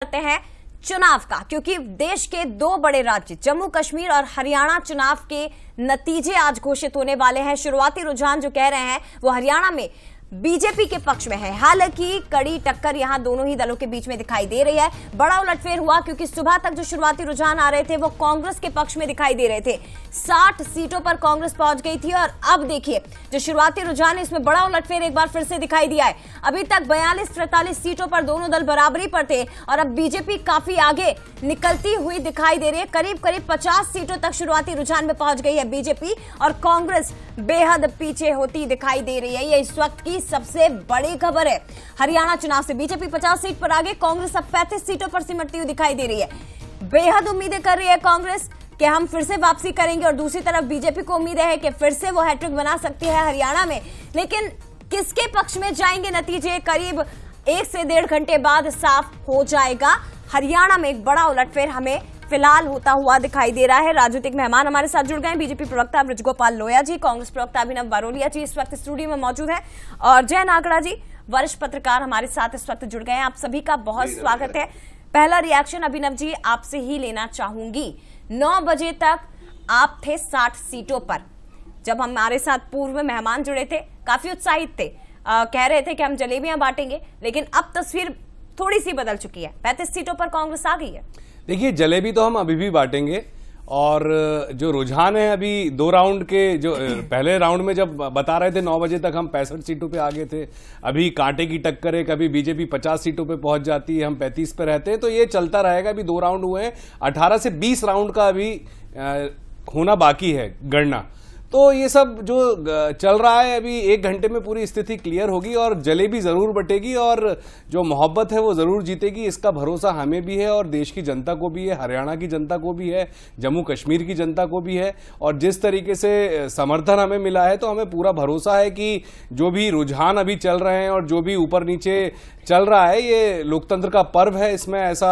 करते हैं चुनाव का, क्योंकि देश के दो बड़े राज्य जम्मू कश्मीर और हरियाणा चुनाव के नतीजे आज घोषित होने वाले हैं। शुरुआती रुझान जो कह रहे हैं वो हरियाणा में बीजेपी के पक्ष में है। हालांकि कड़ी टक्कर यहां दोनों ही दलों के बीच में दिखाई दे रही है। बड़ा उलटफेर हुआ क्योंकि सुबह तक जो शुरुआती रुझान आ रहे थे वो कांग्रेस के पक्ष में दिखाई दे रहे थे। 60 सीटों पर कांग्रेस पहुंच गई थी और अब देखिए जो शुरुआती रुझान है इसमें बड़ा उलटफेर एक बार फिर से दिखाई दिया है। अभी तक 42-43 सीटों पर दोनों दल बराबरी पर थे और अब बीजेपी काफी आगे निकलती हुई दिखाई दे रही है। करीब 50 सीटों तक शुरुआती रुझान में पहुंच गई है बीजेपी और कांग्रेस बेहद पीछे होती दिखाई दे रही है। ये इस वक्त की सबसे बड़ी खबर है। हरियाणा चुनाव से बीजेपी 50 सीट पर आगे, कांग्रेस अब 35 सीटों पर सिमटती हुई दिखाई दे रही है। बेहद उम्मीदें कर रही है कांग्रेस कि हम फिर से वापसी करेंगे और दूसरी तरफ बीजेपी को उम्मीद है कि फिर से वो हैट्रिक बना सकती है हरियाणा में। लेकिन किसके पक्ष में जाएंगे नतीजे करीब 1 से 1.5 घंटे बाद साफ हो जाएगा। हरियाणा में एक बड़ा उलटफेर हमें फिलहाल होता हुआ दिखाई दे रहा है। राजनीतिक मेहमान हमारे साथ जुड़ गए। बीजेपी प्रवक्ता ब्रजगोपाल लोया जी, कांग्रेस प्रवक्ता अभिनव बारोलिया जी इस वक्त स्टूडियो में मौजूद है और जय नागड़ा जी वरिष्ठ पत्रकार हमारे साथ इस वक्त जुड़ गए हैं। आप सभी का बहुत स्वागत है। पहला रिएक्शन अभिनव जी आपसे ही लेना चाहूंगी। 9 बजे तक आप थे 60 सीटों पर, जब हमारे साथ पूर्व मेहमान जुड़े थे काफी उत्साहित थे, कह रहे थे कि हम जलेबियां बांटेंगे, लेकिन अब तस्वीर थोड़ी सी बदल चुकी है। 35 सीटों पर कांग्रेस आ गई है। देखिए, जलेबी तो हम अभी भी बांटेंगे और जो रुझान है अभी 2 राउंड के, जो पहले राउंड में जब बता रहे थे 9 बजे तक हम 65 सीटों पे आगे थे, अभी कांटे की टक्कर है, कभी बीजेपी 50 सीटों पे पहुंच जाती है, हम 35 पे रहते हैं, तो ये चलता रहेगा। अभी 2 राउंड हुए हैं, 18 से 20 राउंड का अभी होना बाकी है गणना। तो ये सब जो चल रहा है अभी 1 घंटे में पूरी स्थिति क्लियर होगी और जलेबी जरूर बटेगी और जो मोहब्बत है वो जरूर जीतेगी। इसका भरोसा हमें भी है और देश की जनता को भी है, हरियाणा की जनता को भी है, जम्मू कश्मीर की जनता को भी है। और जिस तरीके से समर्थन हमें मिला है तो हमें पूरा भरोसा है कि जो भी रुझान अभी चल रहे हैं और जो भी ऊपर नीचे चल रहा है, ये लोकतंत्र का पर्व है। इसमें ऐसा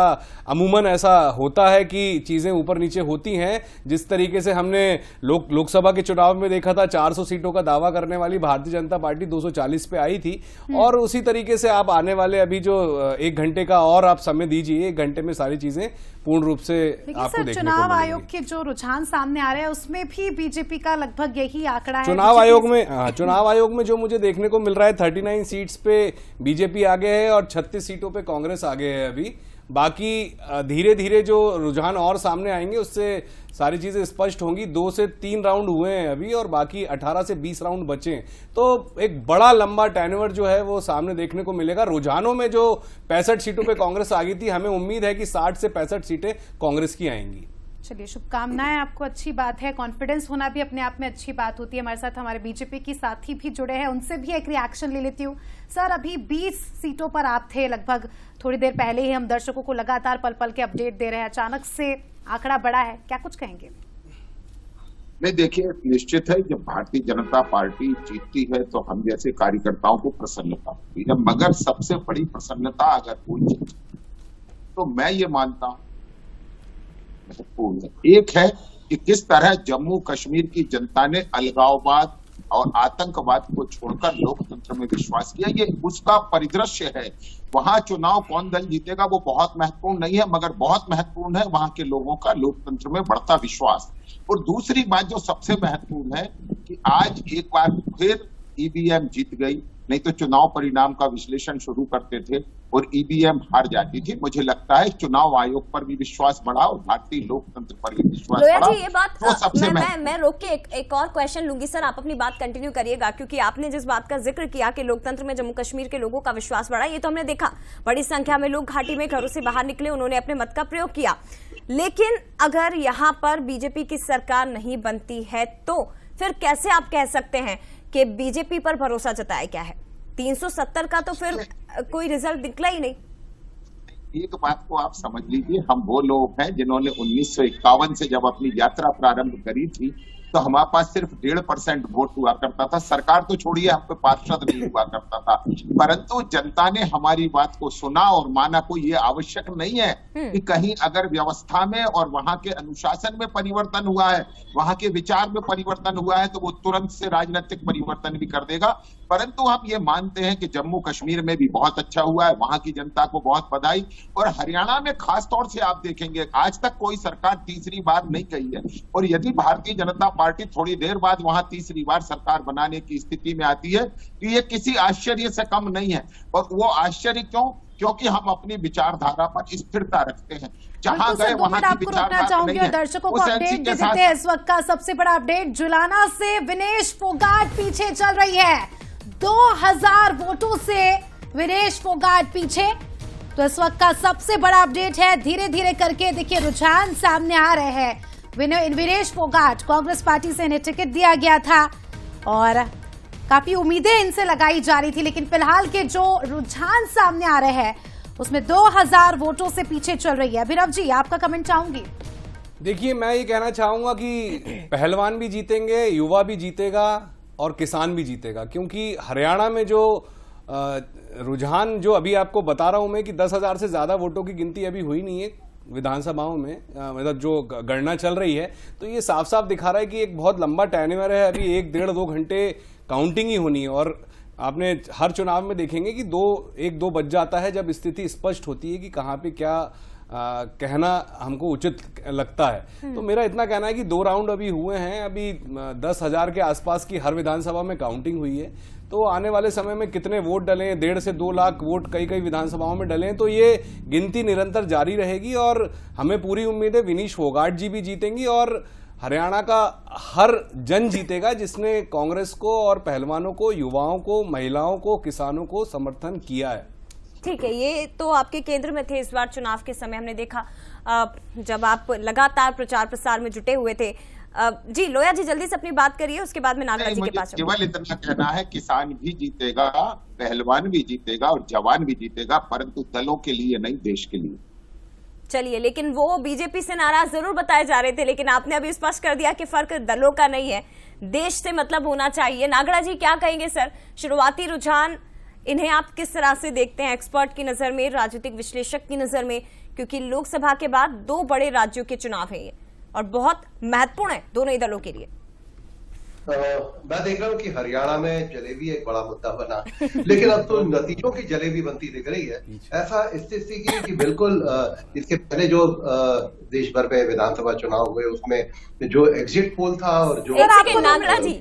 अमूमन ऐसा होता है कि चीजें ऊपर नीचे होती हैं। जिस तरीके से हमने लोकसभा के चुनाव में देखा था, 400 सीटों का दावा करने वाली भारतीय जनता पार्टी 240 पे आई थी, और उसी तरीके से आप आने वाले अभी जो 1 घंटे का और आप समय दीजिए, 1 घंटे में सारी चीजें पूर्ण रूप से आपको देखने को चुनाव आयोग के जो रुझान सामने आ रहे हैं उसमें भी बीजेपी का लगभग यही आंकड़ा है। चुनाव आयोग में जो मुझे देखने को मिल रहा है 39 सीट्स पे बीजेपी आगे है और 36 सीटों पे कांग्रेस आगे है। अभी बाकी धीरे धीरे जो रुझान और सामने आएंगे उससे सारी चीजें स्पष्ट होंगी। 2 से 3 राउंड हुए हैं अभी और बाकी 18 से 20 राउंड बचे हैं, तो एक बड़ा लंबा टेन्योर जो है वो सामने देखने को मिलेगा। रुझानों में जो 65 सीटों पे कांग्रेस आ गई थी, हमें उम्मीद है कि 60 से 65 सीटें कांग्रेस की आएंगी। चलिए, शुभकामनाएं आपको। अच्छी बात है, कॉन्फिडेंस होना भी अपने आप में अच्छी बात होती है। हमारे साथ हमारे बीजेपी की साथी भी जुड़े हैं, उनसे भी एक रिएक्शन ले लेती हूँ। सर, अभी 20 सीटों पर आप थे लगभग, थोड़ी देर पहले ही हम दर्शकों को लगातार पल पल के अपडेट दे रहे हैं, अचानक से आंकड़ा बढ़ा है, क्या कुछ कहेंगे? नहीं, देखिए, निश्चित है जब भारतीय जनता पार्टी जीतती है तो हम जैसे कार्यकर्ताओं को प्रसन्नता होती है, मगर सबसे बड़ी प्रसन्नता अगर कोई तो मैं ये मानता हूं एक है कि किस तरह जम्मू कश्मीर की जनता ने अलगाववाद और आतंकवाद को छोड़कर लोकतंत्र में विश्वास किया। ये उसका परिदृश्य है। वहां चुनाव कौन दल जीतेगा वो बहुत महत्वपूर्ण नहीं है, मगर बहुत महत्वपूर्ण है वहां के लोगों का लोकतंत्र में बढ़ता विश्वास। और दूसरी बात जो सबसे महत्वपूर्ण है कि आज एक बार फिर ईवीएम जीत गई, नहीं तो चुनाव परिणाम का विश्लेषण शुरू करते थे और ईवीएम हार जाती थी। मुझे लगता है चुनाव आयोग पर भी विश्वास बढ़ा और भारतीय लोकतंत्र पर भी विश्वास बढ़ा। जी, ये बात मैं रोक के एक और क्वेश्चन लूंगी। सर, आप अपनी बात कंटिन्यू करिएगा, क्योंकि आपने जिस बात का जिक्र किया कि लोकतंत्र में जम्मू कश्मीर के लोगों का विश्वास बढ़ा, ये तो हमने देखा। बड़ी संख्या में लोग घाटी में घरों से बाहर निकले, उन्होंने अपने मत का प्रयोग किया। लेकिन अगर यहाँ पर बीजेपी की सरकार नहीं बनती है तो फिर कैसे आप कह सकते हैं कि बीजेपी पर भरोसा जताया क्या है? 370 का तो फिर कोई रिजल्ट निकला ही नहीं। एक बात को आप समझ लीजिए, हम वो लोग हैं जिन्होंने 1951 से जब अपनी यात्रा प्रारंभ करी थी तो हमारे पास सिर्फ 1.5% वोट हुआ करता था। सरकार तो छोड़िए, हम पे पार्षद नहीं हुआ करता था, परंतु जनता ने हमारी बात को सुना और माना। कोई ये आवश्यक नहीं है कि कहीं अगर व्यवस्था में और वहां के अनुशासन में परिवर्तन हुआ है, वहां के विचार में परिवर्तन हुआ है, तो वो तुरंत से राजनीतिक परिवर्तन भी कर देगा। परंतु हम ये मानते हैं कि जम्मू कश्मीर में भी बहुत अच्छा हुआ है, वहां की जनता को बहुत बधाई। और हरियाणा में खास तौर से आप देखेंगे, आज तक कोई सरकार तीसरी बार नहीं गई है, और यदि भारतीय जनता पार्टी थोड़ी देर बाद वहां तीसरी बार सरकार बनाने की स्थिति में आती है, तो ये किसी आश्चर्य से कम नहीं है। और वो आश्चर्य क्यों? क्योंकि हम अपनी विचारधारा पर स्थिरता रखते हैं। जहां गए वहां की विचारधारा नहीं है। दर्शकों को अपडेट दे देते हैं। इस वक्त का सबसे बड़ा अपडेट, जुलाना से विनेश फोगाट पीछे चल रही है, 2000 वोटों से विनेश फोगाट पीछे। तो इस वक्त का सबसे बड़ा अपडेट है, धीरे धीरे करके देखिए रुझान सामने आ रहे हैं। विनेश फोगाट, कांग्रेस पार्टी से इन्हें टिकट दिया गया था और काफी उम्मीदें इनसे लगाई जा रही थी, लेकिन फिलहाल के जो रुझान सामने आ रहे हैं उसमें 2000 वोटों से पीछे चल रही है। अभिनव जी, आपका कमेंट चाहूंगी। देखिए, मैं ये कहना चाहूंगा कि पहलवान भी जीतेंगे, युवा भी जीतेगा और किसान भी जीतेगा, क्योंकि हरियाणा में जो रुझान जो अभी आपको बता रहा हूं मैं कि 10,000 से ज्यादा वोटों की गिनती अभी हुई नहीं है विधानसभाओं में, मतलब जो गणना चल रही है, तो ये साफ साफ दिखा रहा है कि एक बहुत लंबा टेन्योर है। अभी 1-1.5-2 घंटे काउंटिंग ही होनी है, और आपने हर चुनाव में देखेंगे कि 1-2 बज जाता है जब स्थिति स्पष्ट होती है कि कहाँ पे क्या कहना हमको उचित लगता है। तो मेरा इतना कहना है कि 2 राउंड अभी हुए हैं, अभी 10,000 के आसपास की हर विधानसभा में काउंटिंग हुई है। तो आने वाले समय में कितने वोट डलें, 1.5 से 2 लाख वोट कई कई विधानसभाओं में डलें, तो ये गिनती निरंतर जारी रहेगी और हमें पूरी उम्मीद है विनीश फोगाट जी भी जीतेंगी और हरियाणा का हर जन जीतेगा जिसने कांग्रेस को और पहलवानों को, युवाओं को, महिलाओं को, किसानों को समर्थन किया है। ठीक है, ये तो आपके केंद्र में थे इस बार चुनाव के समय, हमने देखा जब आप लगातार प्रचार प्रसार में जुटे हुए थे। जी लोया जी, जल्दी से अपनी बात करिए, उसके बाद में नागराज जी के पास केवल इतना कहना है, किसान भी जीतेगा, पहलवान भी जीतेगा और जवान भी जीतेगा, परंतु दलों के लिए नहीं, देश के लिए। चलिए, लेकिन वो बीजेपी से नाराज जरूर बताए जा रहे थे, लेकिन आपने अभी स्पष्ट कर दिया कि फर्क दलों का नहीं है, देश से मतलब होना चाहिए। नागराज जी क्या कहेंगे सर, शुरुआती रुझान इन्हें आप किस तरह से देखते हैं, एक्सपर्ट की नजर में, राजनीतिक विश्लेषक की नजर में, क्योंकि लोकसभा के बाद 2 बड़े राज्यों के चुनाव है ये और बहुत महत्वपूर्ण है दोनों ही दलों के लिए। मैं देख रहा हूँ कि हरियाणा में जलेबी एक बड़ा मुद्दा बना, लेकिन अब तो नतीजों की जलेबी बनती दिख रही है। ऐसा स्थिति की कि बिल्कुल इसके पहले जो देश भर में विधानसभा चुनाव हुए उसमें जो एग्जिट पोल था और जो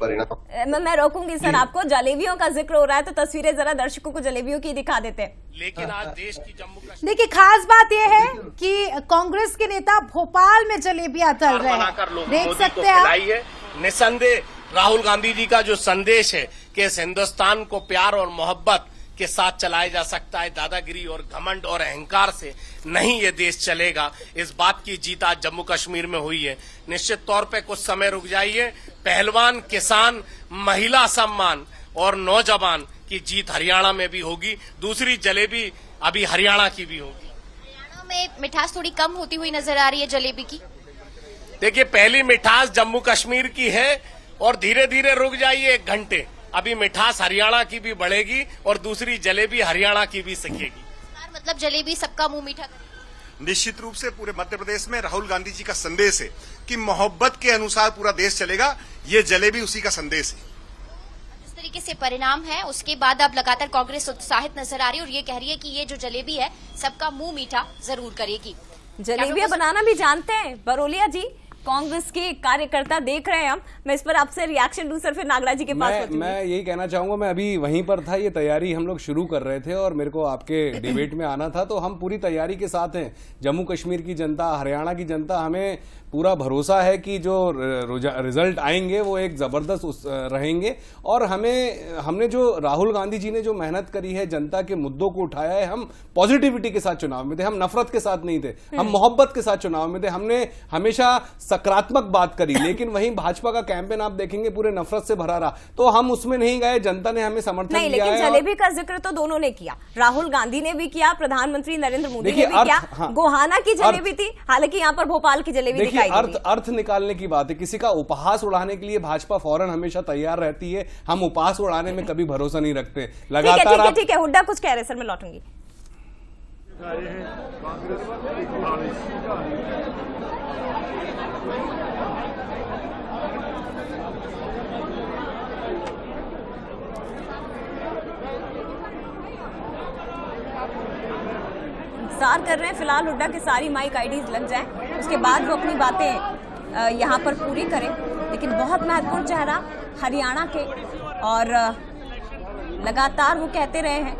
परिणाम, मैं रोकूंगी सर आपको, जलेबियों का जिक्र हो रहा है तो तस्वीरें जरा दर्शकों को जलेबियों की दिखा देते हैं। लेकिन आज देश की जम्मू कश्मीर, देखिए खास बात यह है कि कांग्रेस के नेता भोपाल में जलेबियां तल रहे हैं, देख सकते हैं। निसंदेह राहुल गांधी जी का जो संदेश है कि इस हिंदुस्तान को प्यार और मोहब्बत के साथ चलाया जा सकता है, दादागिरी और घमंड और अहंकार से नहीं ये देश चलेगा, इस बात की जीत आज जम्मू कश्मीर में हुई है। निश्चित तौर पे कुछ समय रुक जाइए, पहलवान, किसान, महिला सम्मान और नौजवान की जीत हरियाणा में भी होगी। दूसरी जलेबी अभी हरियाणा की भी होगी। हरियाणा में मिठास थोड़ी कम होती हुई नजर आ रही है जलेबी की। देखिए, पहली मिठास जम्मू कश्मीर की है और धीरे धीरे रुक जाइए 1 घंटे, अभी मिठास हरियाणा की भी बढ़ेगी और दूसरी जलेबी हरियाणा की भी सकेगी। मतलब जलेबी सबका मुंह मीठा करेगी। निश्चित रूप से पूरे मध्य प्रदेश में राहुल गांधी जी का संदेश है कि मोहब्बत के अनुसार पूरा देश चलेगा, ये जलेबी उसी का संदेश है। जिस तरीके से परिणाम है उसके बाद अब लगातार कांग्रेस उत्साहित नजर आ रही है और ये कह रही है कि ये जो जलेबी है सबका मुंह मीठा जरूर करेगी। जलेबियां बनाना भी जानते हैं बरोलिया जी, कांग्रेस के कार्यकर्ता देख रहे हैं हम। मैं इस पर आपसे रिएक्शन दूं सर, फिर नागराज जी के पास मैं यही कहना चाहूंगा, मैं अभी वहीं पर था, ये तैयारी हम लोग शुरू कर रहे थे और मेरे को आपके डिबेट में आना था, तो हम पूरी तैयारी के साथ हैं। जम्मू कश्मीर की जनता, हरियाणा की जनता, हमें पूरा भरोसा है कि जो रिजल्ट आएंगे वो एक जबरदस्त रहेंगे और हमने जो राहुल गांधी जी ने जो मेहनत करी है, जनता के मुद्दों को उठाया है, हम पॉजिटिविटी के साथ चुनाव में थे, हम नफरत के साथ नहीं थे, हम मोहब्बत के साथ चुनाव में थे। हमने हमेशा सकारात्मक बात करी, लेकिन वहीं भाजपा का कैंपेन आप देखेंगे पूरे नफरत से भरा रहा। तो हम उसमें नहीं गए, जनता ने हमें समर्थन नहीं, दिया लेकिन है। जलेबी का जिक्र तो दोनों ने किया, राहुल गांधी ने भी किया, प्रधानमंत्री नरेंद्र मोदी ने देखिए, भी किया। हाँ। गोहाना की जलेबी थी, हालांकि यहाँ पर भोपाल की जलेबी देखिए, दिखाई दे रही है। अर्थ निकालने की बात है, किसी का उपहास उड़ाने के लिए भाजपा फौरन हमेशा तैयार रहती है। हम उपहास उड़ाने में कभी भरोसा नहीं रखते। लगातार ठीक है, हुड्डा कुछ कह रहे सर, मैं लौटूंगी। इंतजार कर रहे हैं फिलहाल हुड्डा की सारी माइक आईडीज लग जाएं, उसके बाद वो अपनी बातें यहाँ पर पूरी करें। लेकिन बहुत महत्वपूर्ण चेहरा हरियाणा के, और लगातार वो कहते रहे हैं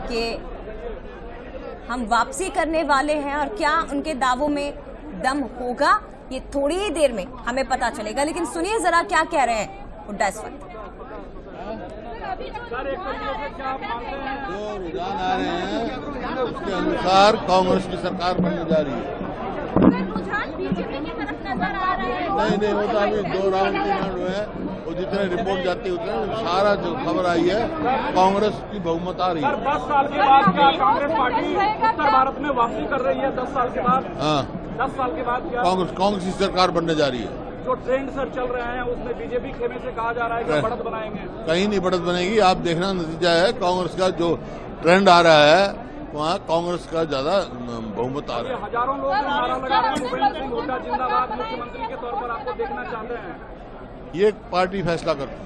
कि हम वापसी करने वाले हैं, और क्या उनके दावों में दम होगा ये थोड़ी ही देर में हमें पता चलेगा। लेकिन सुनिए जरा क्या कह रहे हैं हुड्डा इस वक्त। जो रुझान आ रहे हैं उसके अनुसार कांग्रेस की सरकार बनने जा रही है। नहीं, वो तो अभी 2 राउंड 3 राउंड हुए हैं, वो जितने रिपोर्ट जाती है उतने सारा जो खबर आई है कांग्रेस की बहुमत आ रही है। 10 साल के बाद क्या कांग्रेस पार्टी उत्तर भारत में वापसी कर रही है? 10 साल के बाद? हाँ, 10 साल के बाद क्या कांग्रेस की सरकार बनने जा रही है। जो ट्रेंड सर चल रहे हैं उसमें बीजेपी खेमे से कहा जा रहा है कि बढ़त बनाएंगे। कहीं नहीं बढ़त बनेगी। आप देखना नतीजा है, कांग्रेस का जो ट्रेंड आ रहा है वहाँ कांग्रेस का ज्यादा बहुमत आ रहा है। हजारों लोग नारा लगा रहे हैं भूपेंद्र सिंह हुड्डा जिंदाबाद मुख्यमंत्री के तौर पर आपको देखना चाहते हैं। ये पार्टी फैसला करती है।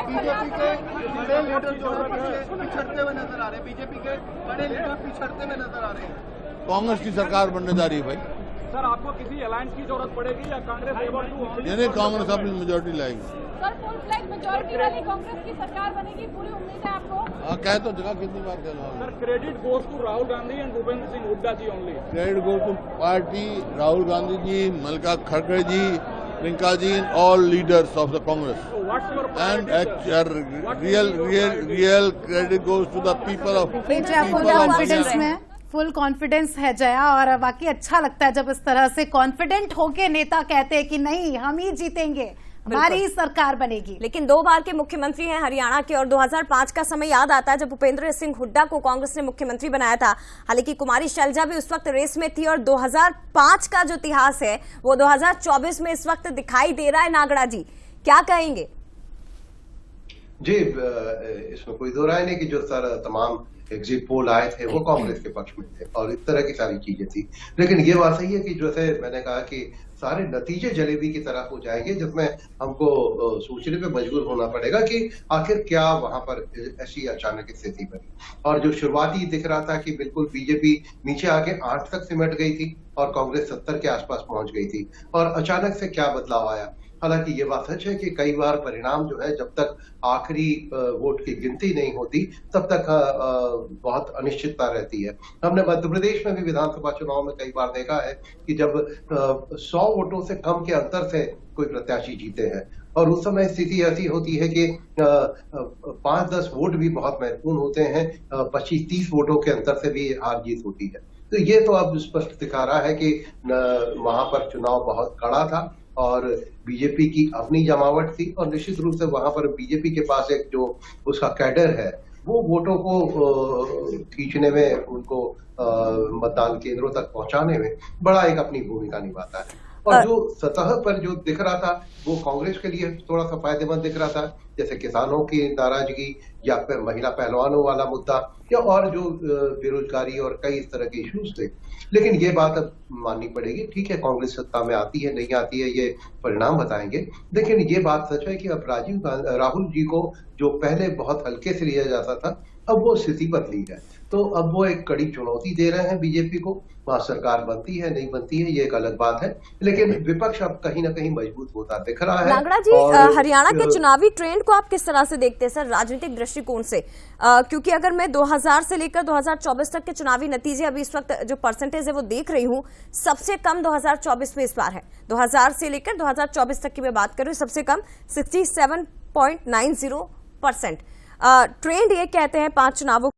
बीजेपी के बड़े लीडर जो पिछड़ते हुए नजर आ रहे हैं, बीजेपी के बड़े लीडर पिछड़ते हुए नजर आ रहे हैं। कांग्रेस की सरकार बनने जा रही है भाई। सर आपको किसी अलायंस की जरूरत पड़ेगी या कांग्रेस यानी कांग्रेस अपनी मेजोरिटी लाएगी। सर फुल फ्लैग मेजॉरिटी वाली कांग्रेस की सरकार बनेगी, पूरी उम्मीद है आपको? हाँ, कह तो जगह कितनी बार कहना। Sir credit goes to Rahul Gandhi and Bhupendra Singh Hooda ji only. Credit goes to party, Rahul Gandhi ji, Mallika खड़गे ji, Priyanka ji, all leaders of the Congress and real credit goes to the people of confidence में फुल कॉन्फिडेंस है जया, और बाकी अच्छा लगता है जब इस तरह से कॉन्फिडेंट होके नेता कहते हैं कि नहीं हम ही जीतेंगे, हमारी ही सरकार बनेगी। लेकिन 2 बार के मुख्यमंत्री हैं हरियाणा के, और 2005 का समय याद आता है जब भूपेंद्र सिंह हुड्डा को कांग्रेस ने मुख्यमंत्री बनाया था। हालांकि कुमारी शैलजा भी उस वक्त रेस में थी, और 2005 का जो इतिहास है वो 2024 में इस वक्त दिखाई दे रहा है। नागड़ा जी क्या कहेंगे? जी, इसमें कोई दो राय नहीं कि जो सारा तमाम एग्जिट पोल आए थे वो कांग्रेस के पक्ष में थे और इस तरह की सारी चीजें थी। लेकिन ये बात सही है कि जैसे मैंने कहा कि सारे नतीजे जलेबी की तरह हो जाएंगे, जिसमें हमको सोचने पे मजबूर होना पड़ेगा कि आखिर क्या वहां पर ऐसी अचानक स्थिति बनी। और जो शुरुआती दिख रहा था कि बिल्कुल बीजेपी नीचे आके 8 तक सिमट गई थी और कांग्रेस 70 के आसपास पहुंच गई थी, और अचानक से क्या बदलाव आया। हालांकि ये बात सच है कि कई बार परिणाम जो है जब तक आखिरी वोट की गिनती नहीं होती तब तक बहुत अनिश्चितता रहती है। हमने मध्य प्रदेश में भी विधानसभा चुनाव में कई बार देखा है कि जब 100 वोटों से कम के अंतर से कोई प्रत्याशी जीते हैं, और उस समय स्थिति ऐसी होती है कि 5-10 वोट भी बहुत महत्वपूर्ण होते हैं, 25-30 वोटों के अंतर से भी हार जीत होती है। तो ये तो अब स्पष्ट दिखा रहा है कि वहां पर चुनाव बहुत कड़ा था और बीजेपी की अपनी जमावट थी, और निश्चित रूप से वहां पर बीजेपी के पास एक जो उसका कैडर है वो वोटों को खींचने में, उनको मतदान केंद्रों तक पहुंचाने में बड़ा एक अपनी भूमिका निभाता है। और जो सतह पर जो दिख रहा था वो कांग्रेस के लिए थोड़ा सा फायदेमंद दिख रहा था, जैसे किसानों की नाराजगी या फिर महिला पहलवानों वाला मुद्दा या और जो बेरोजगारी और कई इस तरह के इश्यूज थे। लेकिन ये बात अब माननी पड़ेगी, ठीक है कांग्रेस सत्ता में आती है नहीं आती है ये परिणाम बताएंगे, लेकिन ये बात सच है कि अब राहुल जी को जो पहले बहुत हल्के से लिया जाता था अब वो स्थिति बदली है। तो अब वो एक कड़ी चुनौती दे रहे हैं बीजेपी को। वहां सरकार बनती है नहीं बनती है ये एक अलग बात है, लेकिन विपक्ष अब कहीं ना कहीं मजबूत होता दिख रहा है। नागड़ा जी, हरियाणा के चुनावी ट्रेंड को आप किस तरह से देखते हैं सर राजनीतिक दृष्टिकोण से? क्योंकि अगर मैं 2000 से लेकर 2024 तक के चुनावी नतीजे अभी इस वक्त जो परसेंटेज है वो देख रही हूँ, सबसे कम 2024 में इस बार है। 2000 से लेकर 2024 तक की मैं बात कर रही हूँ, सबसे कम 67.90%। ट्रेंड ये कहते हैं 5 चुनावों